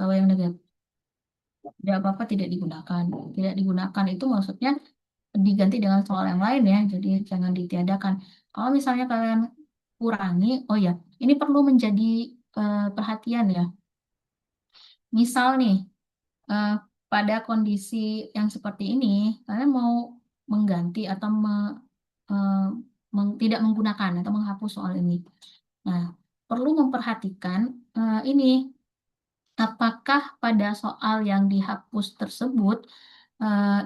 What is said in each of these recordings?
Kalau yang negatif, tidak apa-apa tidak digunakan. Tidak digunakan itu maksudnya diganti dengan soal yang lain ya. Jadi jangan ditiadakan. Kalau misalnya kalian kurangi, oh ya, ini perlu menjadi perhatian ya. Misal nih, eh, pada kondisi yang seperti ini, kalian mau mengganti atau eh, tidak menggunakan atau menghapus soal ini. Nah, perlu memperhatikan ini, apakah pada soal yang dihapus tersebut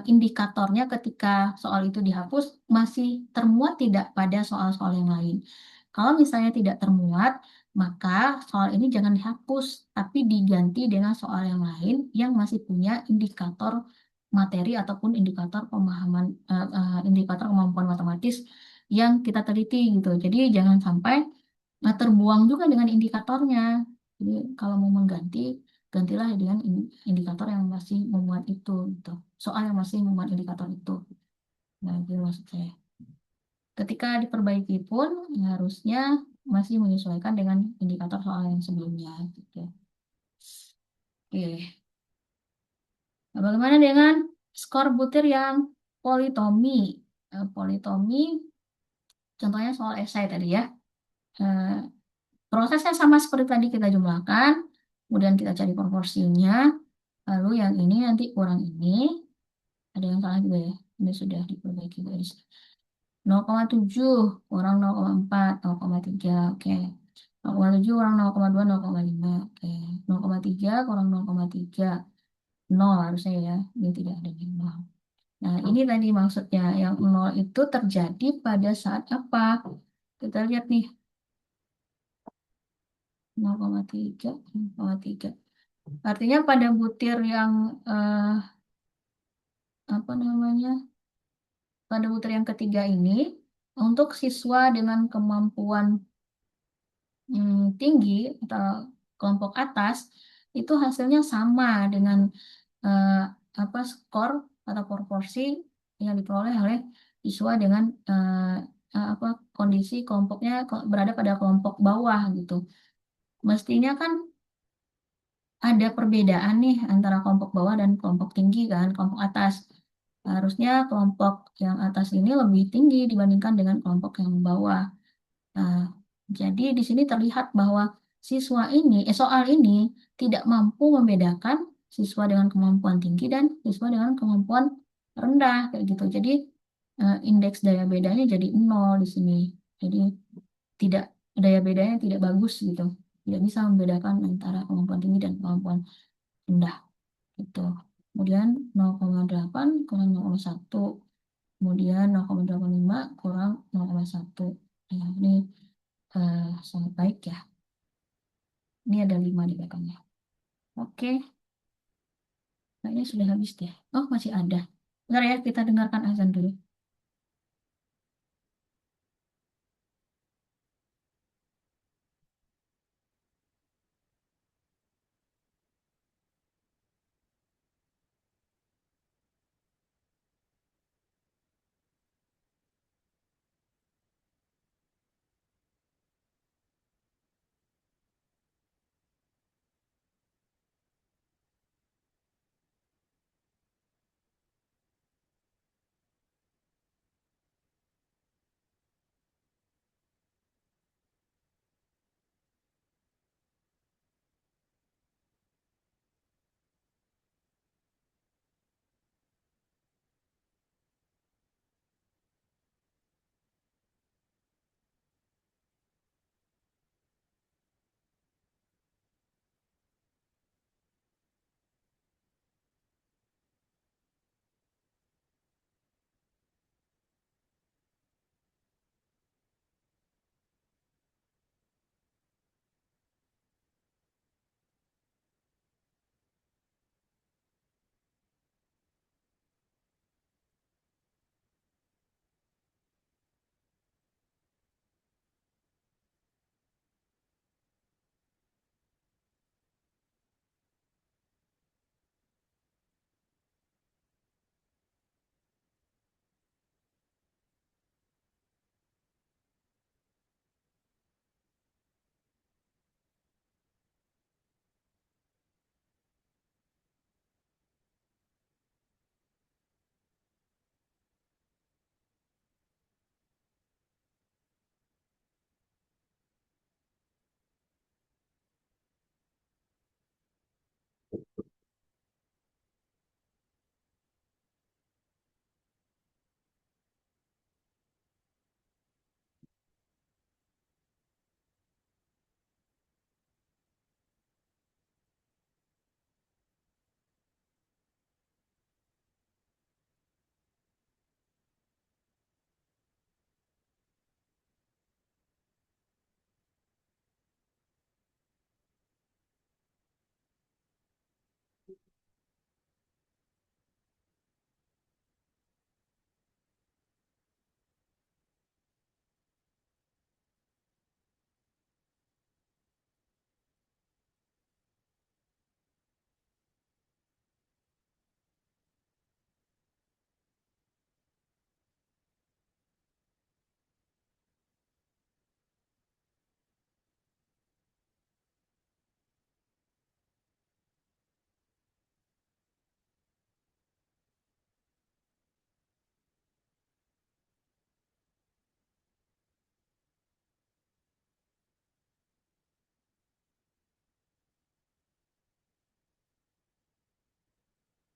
indikatornya ketika soal itu dihapus masih termuat tidak pada soal-soal yang lain. Kalau misalnya tidak termuat, maka soal ini jangan dihapus, tapi diganti dengan soal yang lain yang masih punya indikator materi ataupun indikator pemahaman, indikator kemampuan matematis yang kita teliti gitu. Jadi jangan sampai terbuang juga dengan indikatornya. Jadi kalau mau mengganti, gantilah dengan indikator yang masih memuat itu gitu. Soal yang masih memuat indikator itu. Nah, itu maksud saya. Ketika diperbaiki pun ya harusnya masih menyesuaikan dengan indikator soal yang sebelumnya gitu. Oke. Nah, bagaimana dengan skor butir yang politomi? Politomi contohnya soal esai tadi ya. Eh, Prosesnya sama seperti tadi kita jumlahkan, kemudian kita cari proporsinya, lalu yang ini nanti kurang ini, ada yang salah juga ya, ini sudah diperbaiki guys. 0,7 kurang 0,4, 0,3, oke. 0,7 kurang 0,2, 0,5, oke. 0,3 kurang 0,3, 0 harusnya ya, ini tidak ada di 0. Nah, ini tadi maksudnya, yang 0 itu terjadi pada saat apa? Kita lihat nih, 0,3, 0,3. Artinya pada butir yang apa namanya? Pada butir yang ketiga ini untuk siswa dengan kemampuan tinggi atau kelompok atas itu hasilnya sama dengan eh, apa skor atau proporsi yang diperoleh oleh siswa dengan apa kondisi kelompoknya berada pada kelompok bawah gitu. Mestinya kan ada perbedaan nih antara kelompok bawah dan kelompok tinggi kan, kelompok atas. Harusnya kelompok yang atas ini lebih tinggi dibandingkan dengan kelompok yang bawah. Nah, jadi di sini terlihat bahwa soal ini tidak mampu membedakan siswa dengan kemampuan tinggi dan siswa dengan kemampuan rendah kayak gitu. Jadi indeks daya bedanya jadi nol di sini. Jadi tidak daya bedanya tidak bagus gitu. Tidak bisa membedakan antara kemampuan tinggi dan kemampuan rendah gitu. Kemudian 0,8 kurang 0,1, kemudian 0,85 kurang 0,1. Nah, ini sangat baik ya. Ini ada 5 di belakangnya. Oke, kayaknya sudah habis deh. Oh, masih ada. Bentar ya, kita dengarkan azan dulu.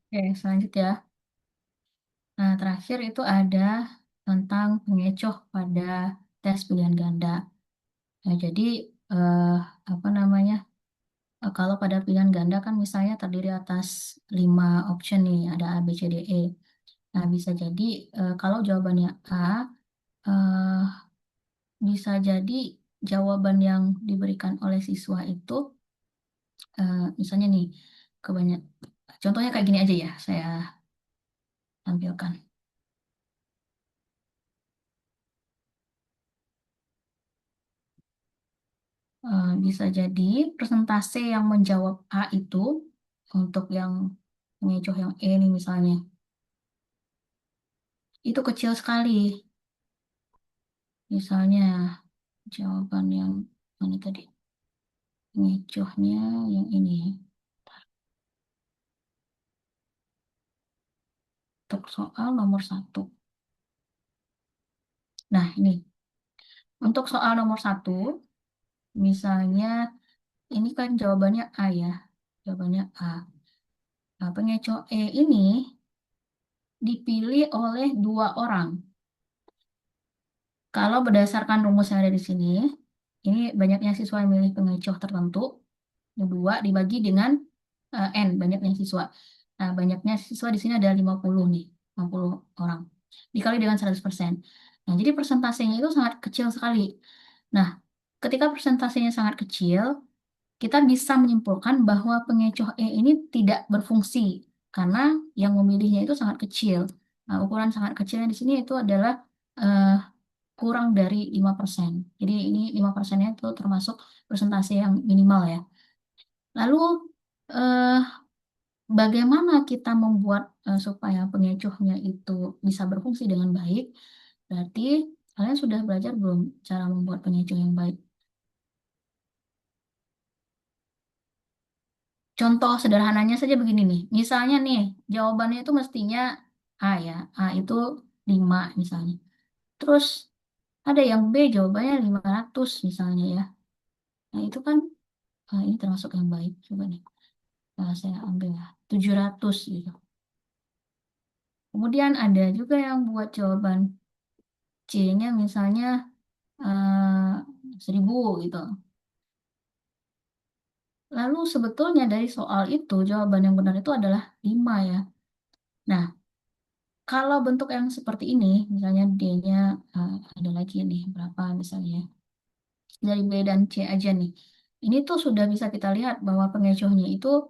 Oke, selanjutnya. Nah, terakhir itu ada tentang pengecoh pada tes pilihan ganda. Nah, jadi eh, apa namanya? Kalau pada pilihan ganda kan misalnya terdiri atas 5 option nih, ada A, B, C, D, E. Nah, bisa jadi kalau jawabannya A, eh, bisa jadi jawaban yang diberikan oleh siswa itu, misalnya nih, kebanyak, contohnya kayak gini aja ya, saya tampilkan. Bisa jadi persentase yang menjawab A itu untuk yang pengecoh yang E nih misalnya, itu kecil sekali. Misalnya jawaban yang mana tadi? Pengecohnya yang ini ya, untuk soal nomor satu. Nah, ini untuk soal nomor satu, misalnya ini kan jawabannya A ya, jawabannya A. Nah, pengecoh E ini dipilih oleh 2 orang. Kalau berdasarkan rumus yang ada di sini, ini banyaknya siswa yang memilih pengecoh tertentu, dua dibagi dengan N, banyaknya siswa. Nah, banyaknya siswa di sini ada 50 nih, 50 orang. Dikali dengan 100%. Nah, jadi persentasenya itu sangat kecil sekali. Nah, ketika persentasenya sangat kecil, kita bisa menyimpulkan bahwa pengecoh E ini tidak berfungsi karena yang memilihnya itu sangat kecil. Nah, ukuran sangat kecilnya di sini itu adalah eh, kurang dari 5%. Jadi ini 5%-nya itu termasuk persentase yang minimal ya. Lalu eh, bagaimana kita membuat supaya pengecohnya itu bisa berfungsi dengan baik? Berarti kalian sudah belajar belum cara membuat pengecoh yang baik? Contoh sederhananya saja begini nih. Misalnya nih, jawabannya itu mestinya A ya. A itu 5 misalnya. Terus ada yang B jawabannya 500 misalnya ya. Nah itu kan ini termasuk yang baik. Coba nih. Nah, saya ambil ya. 700 gitu. Kemudian ada juga yang buat jawaban C-nya misalnya 1000 gitu. Lalu sebetulnya dari soal itu jawaban yang benar itu adalah 5 ya. Nah, kalau bentuk yang seperti ini, misalnya D-nya ada lagi nih berapa misalnya dari B dan C aja nih. Ini tuh sudah bisa kita lihat bahwa pengecohnya itu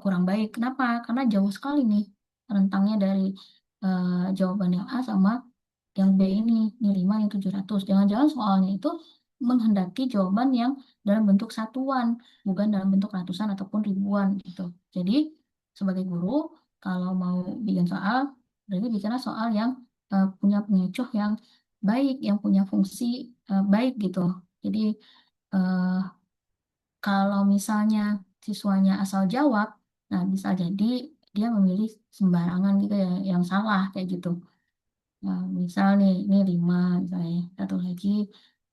kurang baik. Kenapa? Karena jauh sekali nih rentangnya dari jawaban yang A sama yang B ini 5, yang 700. Jangan-jangan soalnya itu menghendaki jawaban yang dalam bentuk satuan, bukan dalam bentuk ratusan ataupun ribuan gitu. Jadi, sebagai guru, kalau mau bikin soal, berarti bikinlah soal yang punya pengecoh yang baik, yang punya fungsi baik gitu. Jadi, eh, kalau misalnya siswanya asal jawab, nah bisa jadi dia memilih sembarangan gitu ya, yang salah kayak gitu. Nah, misal nih, ini 5 misalnya, satu lagi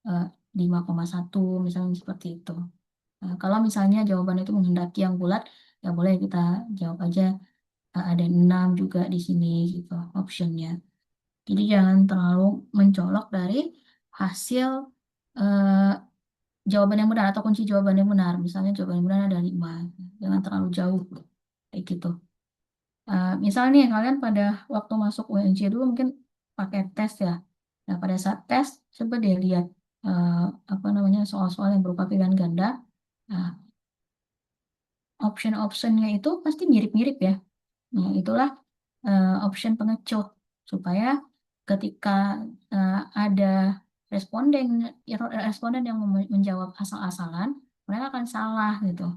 eh, 5,1 misalnya seperti itu. Nah, kalau misalnya jawaban itu menghendaki yang bulat, ya boleh kita jawab aja ada 6 juga di sini gitu optionnya. Jadi jangan terlalu mencolok dari hasil eh, jawaban yang benar atau kunci jawaban yang benar. Misalnya jawaban yang benar ada 5, jangan terlalu jauh kayak gitu. Misalnya nih kalian pada waktu masuk UNJ dulu mungkin pakai tes ya. Nah pada saat tes coba deh lihat eh, apa namanya soal-soal yang berupa pilihan ganda. Nah option-optionnya itu pasti mirip-mirip ya. Nah itulah option pengecoh supaya ketika ada responden responden yang menjawab asal-asalan mereka akan salah gitu.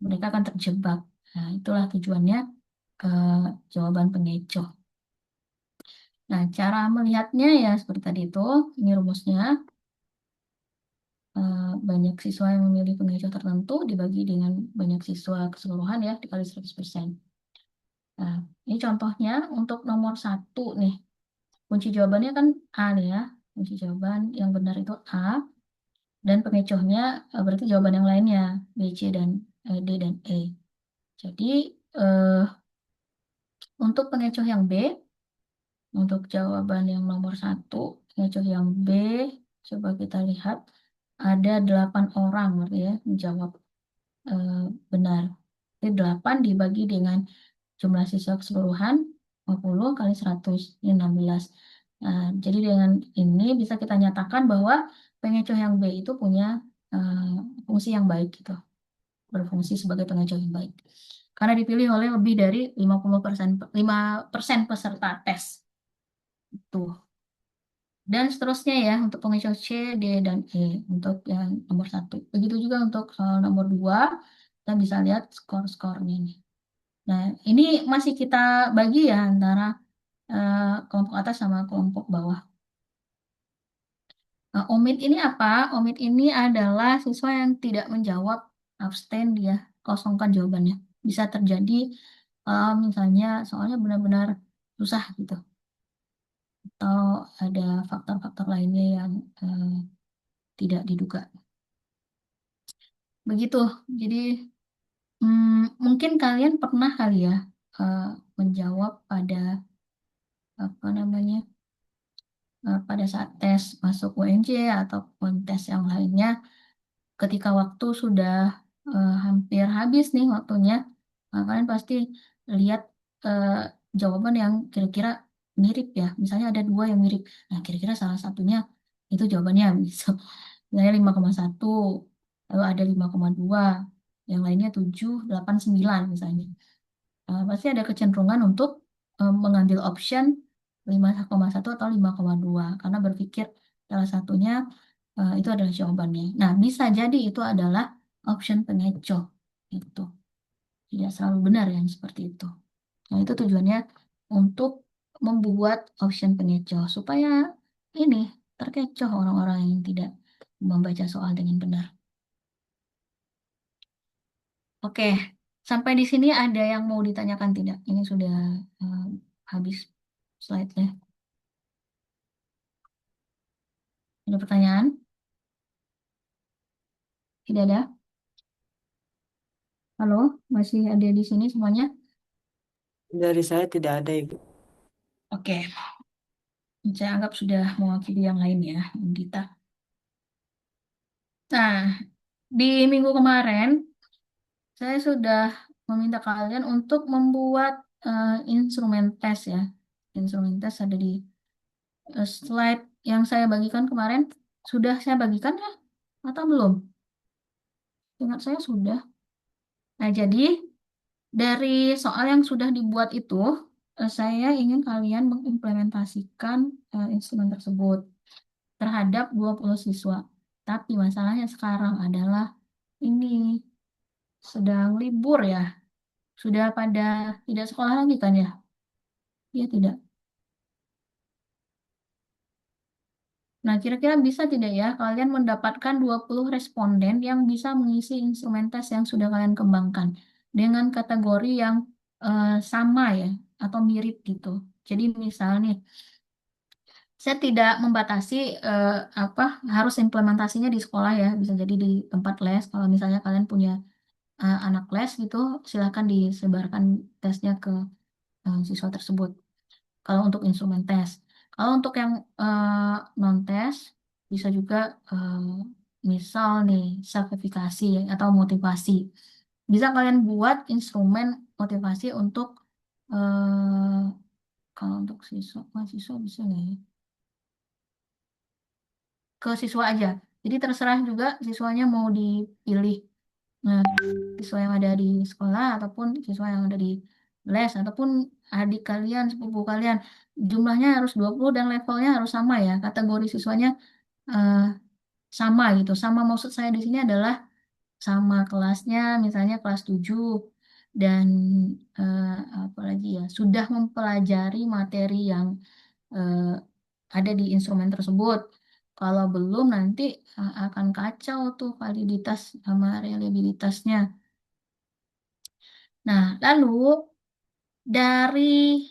Mereka akan terjebak. Nah itulah tujuannya jawaban pengecoh. Nah, cara melihatnya ya seperti tadi itu, ini rumusnya. Banyak siswa yang memilih pengecoh tertentu dibagi dengan banyak siswa keseluruhan ya, dikali 100%. Nah, ini contohnya untuk nomor satu nih. Kunci jawabannya kan A nih ya. Kunci jawaban yang benar itu A. Dan pengecohnya berarti jawaban yang lainnya, B, C, dan D, dan E. Jadi, eh, Untuk pengecoh yang B, untuk jawaban yang nomor satu, pengecoh yang B, coba kita lihat. Ada 8 orang berarti ya menjawab eh, benar. Jadi 8 dibagi dengan jumlah siswa keseluruhan 50 kali 100, ini 16. Nah, jadi dengan ini bisa kita nyatakan bahwa pengecoh yang B itu punya eh, fungsi yang baik gitu, berfungsi sebagai pengecoh yang baik. Karena dipilih oleh lebih dari 50%, 5% peserta tes. Tuh. Dan seterusnya ya untuk pengecoh C, D, dan E untuk yang nomor satu. Begitu juga untuk soal nomor 2, kita bisa lihat skor-skornya nih. Nah, ini masih kita bagi ya antara kelompok atas sama kelompok bawah. Nah, omit ini apa? Omit ini adalah siswa yang tidak menjawab, abstain, dia kosongkan jawabannya. Bisa terjadi misalnya soalnya benar-benar susah gitu. Atau ada faktor-faktor lainnya yang tidak diduga. Begitu. Jadi mungkin kalian pernah kali ya eh, menjawab pada apa namanya pada saat tes masuk UNJ ataupun tes yang lainnya, ketika waktu sudah hampir habis nih waktunya, kalian pasti lihat eh, jawaban yang kira-kira mirip ya. Misalnya ada dua yang mirip. Nah, kira-kira salah satunya itu jawabannya bisa. Misalnya 5,1, lalu ada 5,2, yang lainnya 7, 8, 9 misalnya. Pasti ada kecenderungan untuk mengambil option 5,1 atau 5,2 karena berpikir salah satunya itu adalah jawabannya. Nah, bisa jadi itu adalah option pengecoh. Itu tidak selalu benar yang seperti itu. Nah, itu tujuannya untuk membuat option pengecoh supaya ini terkecoh orang-orang yang tidak membaca soal dengan benar. Oke, sampai di sini ada yang mau ditanyakan tidak? Ini sudah eh, habis slide-nya. Ada pertanyaan? Tidak ada? Halo, masih ada di sini semuanya? Dari saya tidak ada, Ibu. Oke, saya anggap sudah mewakili yang lain ya, Dita. Nah, di minggu kemarin saya sudah meminta kalian untuk membuat instrumen tes ya. Instrumen tes ada di slide yang saya bagikan kemarin. Sudah saya bagikan ya? Atau belum? Ingat saya sudah. Nah, jadi dari soal yang sudah dibuat itu, saya ingin kalian mengimplementasikan instrumen tersebut terhadap 20 siswa. Tapi masalahnya sekarang adalah ini sedang libur ya. Sudah pada tidak sekolah lagi kan ya? Iya tidak. Nah, kira-kira bisa tidak ya kalian mendapatkan 20 responden yang bisa mengisi instrumen tes yang sudah kalian kembangkan dengan kategori yang sama ya atau mirip gitu. Jadi misalnya saya tidak membatasi apa harus implementasinya di sekolah ya, bisa jadi di tempat les. Kalau misalnya kalian punya anak les gitu, silakan disebarkan tesnya ke siswa tersebut. Kalau untuk instrumen tes, kalau untuk yang non tes bisa juga misal nih sertifikasi atau motivasi. Bisa kalian buat instrumen motivasi untuk kalau untuk siswa mahasiswa bisa nggak ya? Ke siswa aja. Jadi terserah juga siswanya mau dipilih. Nah, siswa yang ada di sekolah ataupun siswa yang ada di les ataupun adik kalian, sepupu kalian. Jumlahnya harus 20 dan levelnya harus sama ya. Kategori siswanya eh, sama gitu. Sama maksud saya di sini adalah sama kelasnya, misalnya kelas 7 dan eh, apa lagi ya, sudah mempelajari materi yang eh, ada di instrumen tersebut. Kalau belum nanti akan kacau tuh validitas sama reliabilitasnya. Nah, lalu dari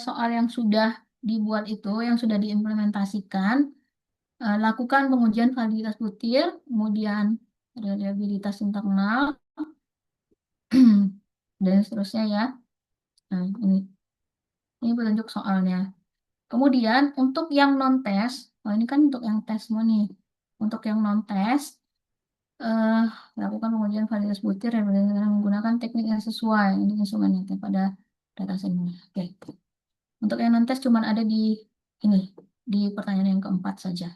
soal yang sudah dibuat itu, yang sudah diimplementasikan, lakukan pengujian validitas butir, kemudian reliabilitas internal, dan seterusnya ya. Nah, ini petunjuk soalnya. Kemudian untuk yang non-tes, oh ini kan untuk yang tes semua nih. Untuk yang non-tes, eh, lakukan pengujian validitas butir dan berdasarkan menggunakan teknik yang sesuai untuk instrumen yang pada data senior. Oke. Untuk yang non-tes cuma ada di ini, di pertanyaan yang keempat saja.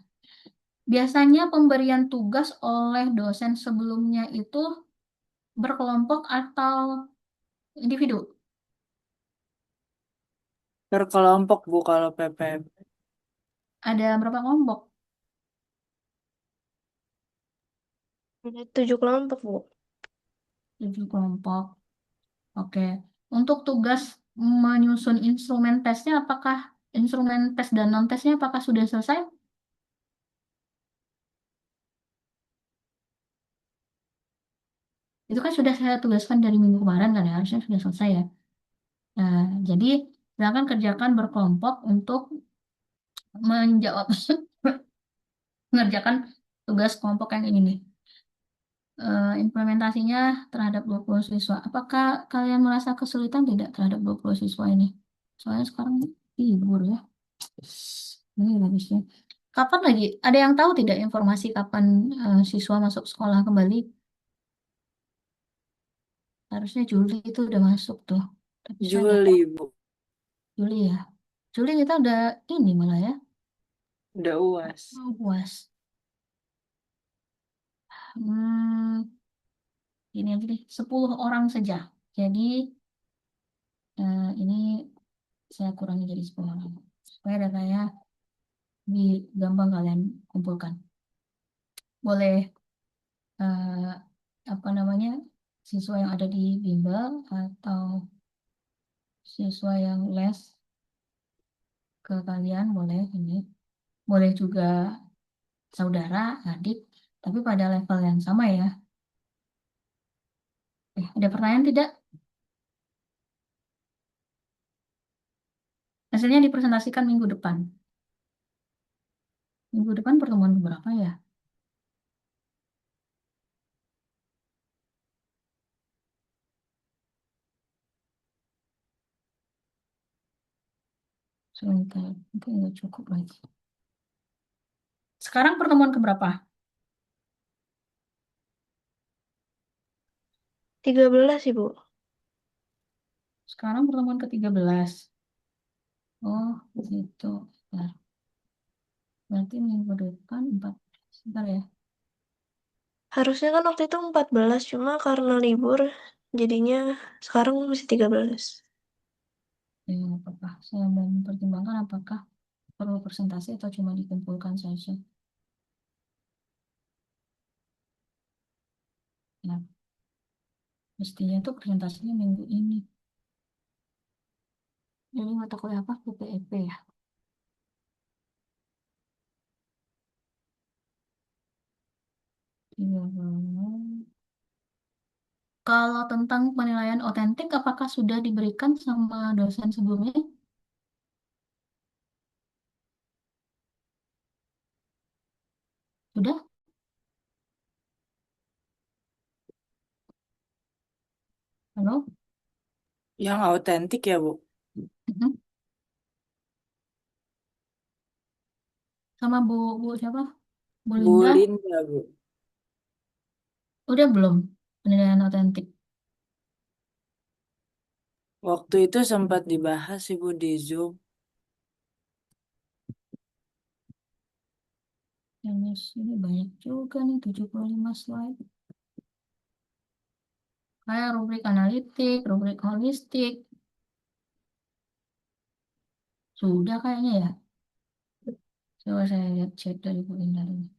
Biasanya pemberian tugas oleh dosen sebelumnya itu berkelompok atau individu? Berkelompok Bu kalau PPM. Ada berapa kelompok? Ada 7 kelompok, Bu. 7 kelompok. Oke. Untuk tugas menyusun instrumen tesnya, apakah instrumen tes dan non-tesnya apakah sudah selesai? Itu kan sudah saya tugaskan dari minggu kemarin kan ya, harusnya sudah selesai ya. Nah, jadi silakan kerjakan berkelompok untuk menjawab, mengerjakan tugas kelompok yang ini nih. Implementasinya terhadap 20 siswa. Apakah kalian merasa kesulitan tidak terhadap 20 siswa ini? Soalnya sekarang libur ya. Ini bagusnya. Kapan lagi? Ada yang tahu tidak informasi kapan siswa masuk sekolah kembali? Harusnya Juli itu udah masuk tuh. Tapi saya nggak tahu. Juli Bu. Juli ya. Juli kita udah ini malah ya. Udah UAS. UAS. Hmm, ini aja deh. 10 orang saja. Jadi ini saya kurangi jadi 10 orang. Supaya datanya lebih gampang kalian kumpulkan. Boleh apa namanya siswa yang ada di bimbel atau siswa yang les ke kalian boleh ini. Boleh juga saudara, adik, tapi pada level yang sama ya. Ada pertanyaan tidak? Hasilnya dipresentasikan minggu depan. Minggu depan pertemuan berapa ya? Sebentar, mungkin nggak cukup lagi. Sekarang pertemuan keberapa? 13, Ibu. Sekarang pertemuan ke-13. Oh, gitu. Bentar. Berarti minggu depan 4. Sebentar ya. Harusnya kan waktu itu 14, cuma karena libur, jadinya sekarang masih 13. Ya, nggak apa-apa. Saya mau mempertimbangkan apakah perlu presentasi atau cuma dikumpulkan saja. Ya, mestinya tuh presentasinya minggu ini. Jadi mata kuliah apa? PPEP ya. Iya, kalau tentang penilaian otentik, apakah sudah diberikan sama dosen sebelumnya? Sudah? Halo? Yang autentik ya Bu. Mhm. Sama Bu siapa? Bu Bu Linda? Linda Bu. Udah belum penilaian otentik? Waktu itu sempat dibahas Ibu di Zoom. Ini banyak juga nih, 75 slide. Kayak rubrik analitik, rubrik holistik. Sudah kayaknya ya. Coba saya lihat chat dari Bu Linda dulu.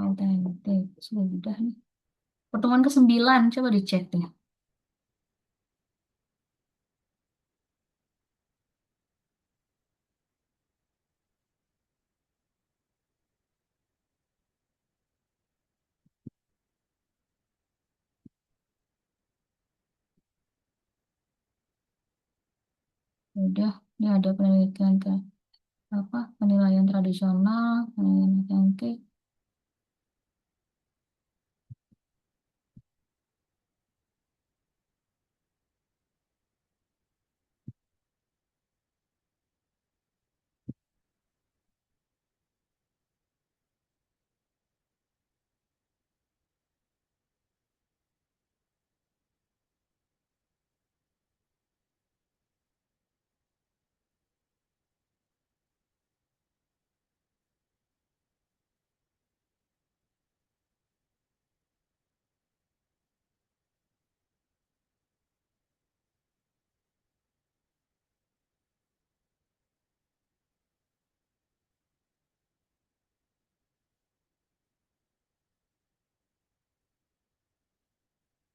Autentik. Sudah nih. Pertemuan ke-9. Coba dicek deh. Udah, ini ada penelitian ke apa penilaian tradisional, penilaian otentik.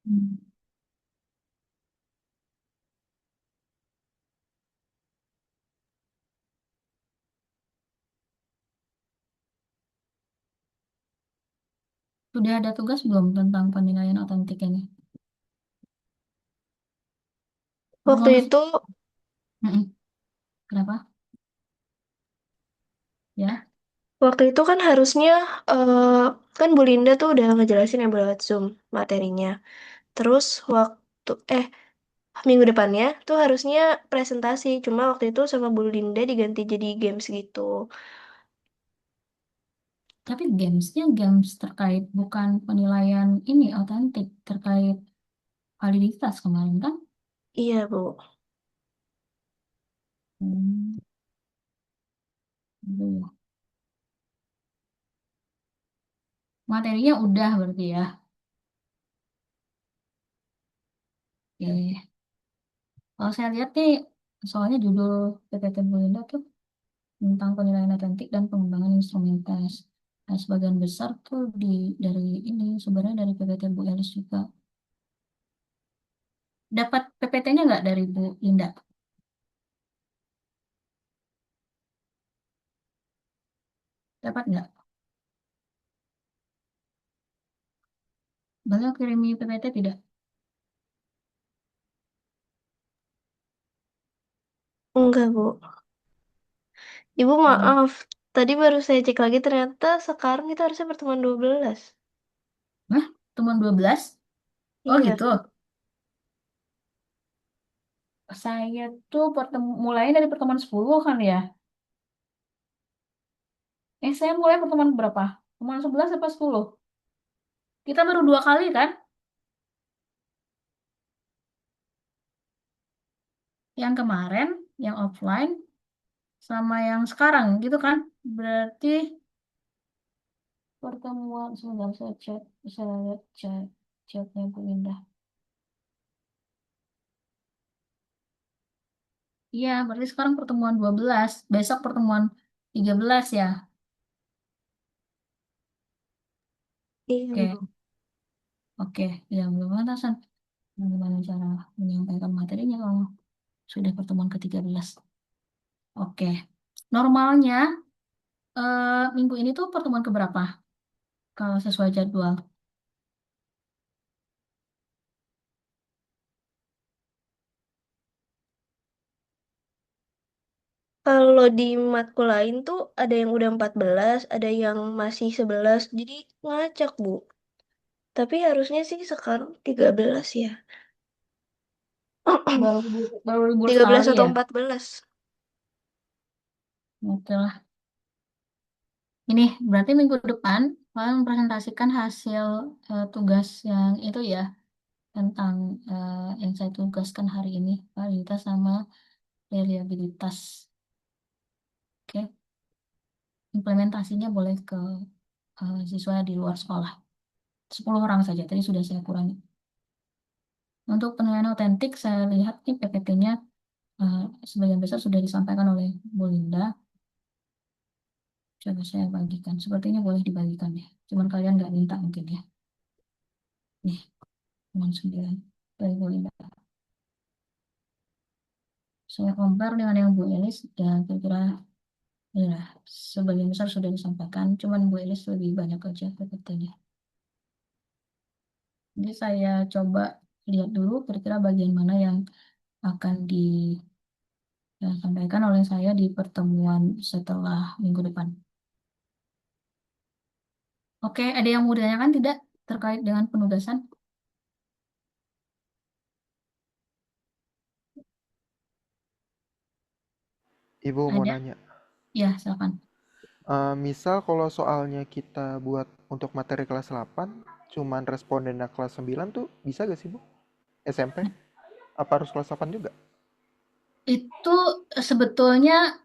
Hmm. Sudah ada tugas belum tentang penilaian otentik ini? Waktu Pertemuan itu, Mm-mm. Kenapa? Ya. waktu itu kan harusnya, eh kan Bu Linda tuh udah ngejelasin ya lewat Zoom materinya. Terus waktu, minggu depannya tuh harusnya presentasi. Cuma waktu itu sama Bu Linda diganti jadi games gitu. Tapi gamesnya games terkait bukan penilaian ini otentik terkait validitas kemarin kan? Iya, Bu. Hmm. Gitu ya. Materinya udah berarti ya. Oke. Kalau saya lihat nih, soalnya judul PPT Bu Linda tuh tentang penilaian otentik dan pengembangan instrumen tes. Nah, sebagian besar tuh dari ini sebenarnya dari PPT Bu Elis juga. Dapat PPT-nya nggak dari Bu Linda? Dapat nggak? Beliau kirimi PPT tidak? Enggak, Bu. Ibu Hmm. maaf. Tadi baru saya cek lagi ternyata sekarang kita harusnya pertemuan 12. Hah? Temuan 12? Oh Iya. gitu. Saya tuh mulainya dari pertemuan 10 kan ya. Saya mulai pertemuan berapa? Pertemuan 11 apa 10? Kita baru 2 kali kan? Yang kemarin, yang offline, sama yang sekarang gitu kan? Berarti pertemuan, sebentar saya cek, saya lihat chatnya Bu Indah. Iya, berarti sekarang pertemuan 12, besok pertemuan 13 ya. Iya, Oke, Bu. oke, ya belum pantasan. Bagaimana cara menyampaikan materinya kalau sudah pertemuan ke-13? Oke, normalnya minggu ini tuh pertemuan keberapa kalau sesuai jadwal? Kalau di matku lain tuh ada yang udah 14, ada yang masih 11, jadi ngacak, Bu. Tapi harusnya sih sekarang 13 ya. Baru libur 13 sekali atau ya. 14. Oke lah. Ini berarti minggu depan kalian mempresentasikan hasil tugas yang itu ya tentang yang saya tugaskan hari ini validitas sama reliabilitas. Oke, implementasinya boleh ke siswa di luar sekolah. 10 orang saja, tadi sudah saya kurangi. Untuk penilaian otentik, saya lihat nih PPT-nya sebagian besar sudah disampaikan oleh Bu Linda. Coba saya bagikan. Sepertinya boleh dibagikan ya. Cuman kalian nggak minta mungkin ya. Nih, cuma 9 dari Bu Linda. Saya compare dengan yang Bu Elis dan kira-kira ya sebagian besar sudah disampaikan. Cuman Bu Elis lebih banyak kerja PPT-nya. Jadi saya coba lihat dulu kira-kira bagian mana yang akan saya sampaikan oleh saya di pertemuan setelah minggu depan. Oke, ada yang mau ditanyakan tidak terkait dengan penugasan? Ibu mau Ada? nanya, Ya, silakan. misal kalau soalnya kita buat untuk materi kelas 8, cuman respondennya kelas 9 tuh bisa gak sih Bu? SMP? Apa harus kelas 8 juga? Itu sebetulnya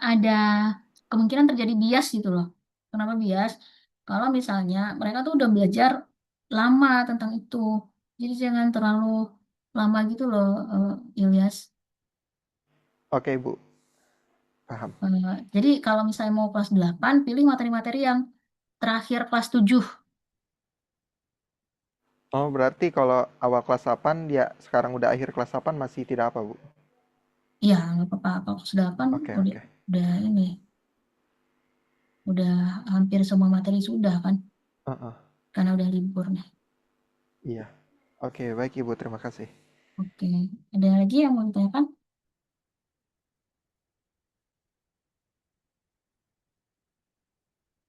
ada kemungkinan terjadi bias gitu loh. Kenapa bias? Kalau misalnya mereka tuh udah belajar lama tentang itu. Jadi jangan terlalu lama gitu loh, Ilyas. Oke Bu, paham. Jadi kalau misalnya mau kelas 8, pilih materi-materi yang terakhir kelas 7. Oh berarti kalau awal kelas 8 dia sekarang udah akhir kelas 8 masih tidak apa Bu? Iya, nggak apa-apa. Kalau kelas 8 Oke udah, oke. udah ini, udah hampir semua materi sudah kan, Heeh, karena udah libur nih. iya. Oke baik Ibu, terima kasih. Oke, ada lagi yang mau ditanyakan?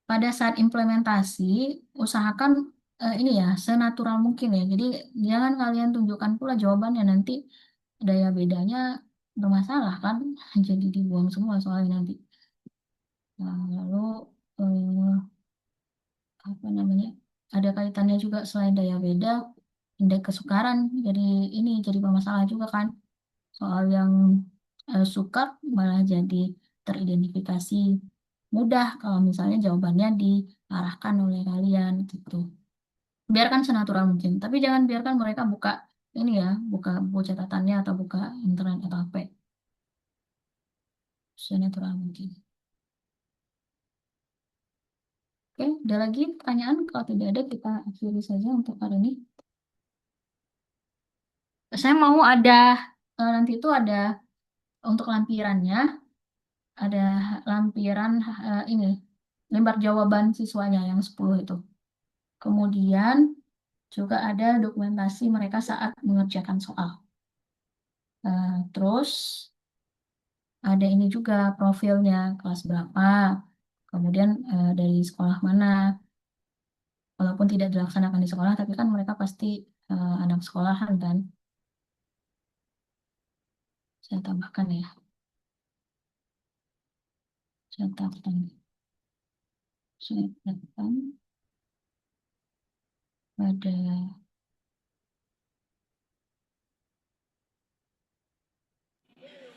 Pada saat implementasi, usahakan ini ya, senatural mungkin ya. Jadi jangan kalian tunjukkan pula jawabannya nanti daya bedanya bermasalah kan, jadi dibuang semua soalnya nanti. Nah, lalu apa namanya? Ada kaitannya juga selain daya beda, indeks kesukaran. Jadi ini jadi bermasalah juga kan. Soal yang sukar malah jadi teridentifikasi mudah kalau misalnya jawabannya diarahkan oleh kalian gitu. Biarkan senatural mungkin, tapi jangan biarkan mereka buka ini ya, buka buku catatannya atau buka internet atau apa. Senatural mungkin. Oke, ada lagi pertanyaan? Kalau tidak ada, kita akhiri saja untuk hari ini. Saya mau ada nanti itu ada untuk lampirannya, ada lampiran ini lembar jawaban siswanya yang 10 itu. Kemudian juga ada dokumentasi mereka saat mengerjakan soal. Terus ada ini juga profilnya kelas berapa, kemudian dari sekolah mana. Walaupun tidak dilaksanakan di sekolah, tapi kan mereka pasti anak sekolahan kan. Saya tambahkan ya, catatan, catatan pada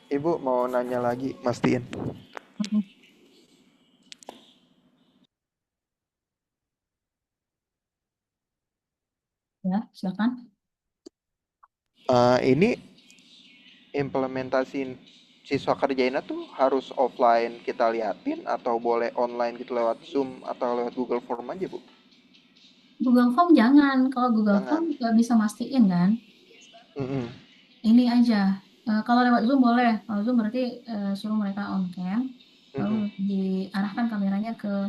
Ibu mau nanya lagi, mastiin. ya, silakan. Ini implementasi siswa kerjainnya tuh harus offline kita liatin atau boleh online gitu lewat Zoom atau lewat Google Form aja Bu? Google Form jangan. Kalau Google Form Jangan. nggak bisa mastiin kan. Mm-mm. Ini aja. Kalau lewat Zoom boleh. Kalau Zoom berarti suruh mereka on cam, lalu Mm-mm. diarahkan kameranya ke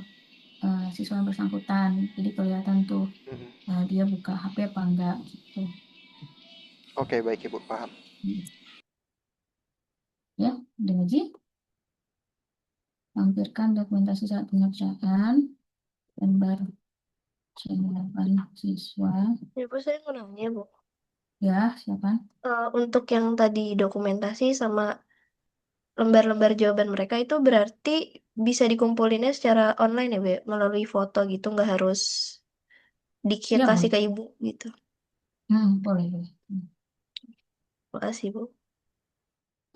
siswa yang bersangkutan. Jadi kelihatan tuh Mm-mm. dia buka HP apa enggak gitu. Oke baik Ibu, paham. Ya, ada lagi. Lampirkan dokumentasi saat pengerjaan, gambar jawaban siswa. Ya, Bu, saya mau nanya, Bu. Ya, silakan. Untuk yang tadi dokumentasi sama lembar-lembar jawaban mereka itu berarti bisa dikumpulinnya secara online ya, Bu, ya? Melalui foto gitu, nggak harus Ya, kasih boleh. ke ibu gitu. Boleh, boleh. Makasih, Bu.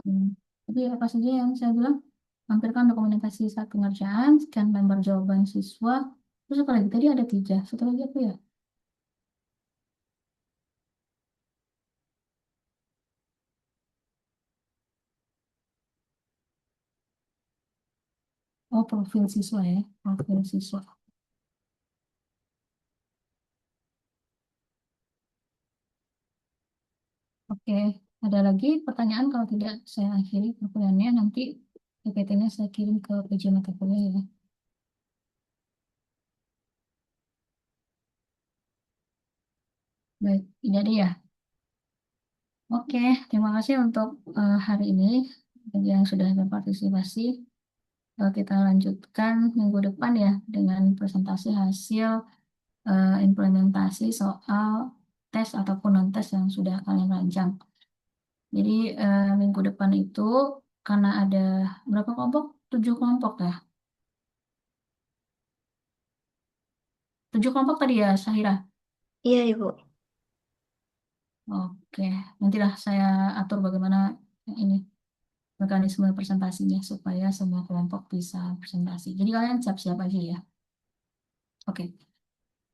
Hmm. Jadi apa saja yang saya bilang? Lampirkan dokumentasi saat pengerjaan, scan lembar jawaban siswa. Terus apa lagi? Tadi ada 3. Satu lagi apa ya? Oh, profil siswa ya. Profil siswa. Oke, ada lagi pertanyaan? Kalau tidak, saya akhiri perkuliahannya. Nanti PPT-nya saya kirim ke PJ mata kuliah ya. Baik, tidak ada ya. Oke, terima kasih untuk hari ini. bagi yang sudah berpartisipasi. Kita lanjutkan minggu depan ya dengan presentasi hasil implementasi soal tes ataupun non-tes yang sudah kalian rancang. Jadi minggu depan itu karena ada berapa kelompok? 7 kelompok ya. 7 kelompok tadi ya, Syahira. Iya, Ibu. Oke, nantilah saya atur bagaimana ini mekanisme presentasinya supaya semua kelompok bisa presentasi. Jadi kalian siap-siap aja ya. Oke,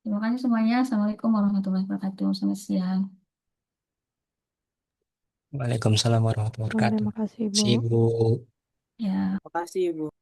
terima kasih semuanya. Assalamualaikum warahmatullahi wabarakatuh. Selamat siang. Waalaikumsalam warahmatullahi wabarakatuh. Terima kasih, Bu. See you, Bu. Ya. Makasih, Ibu.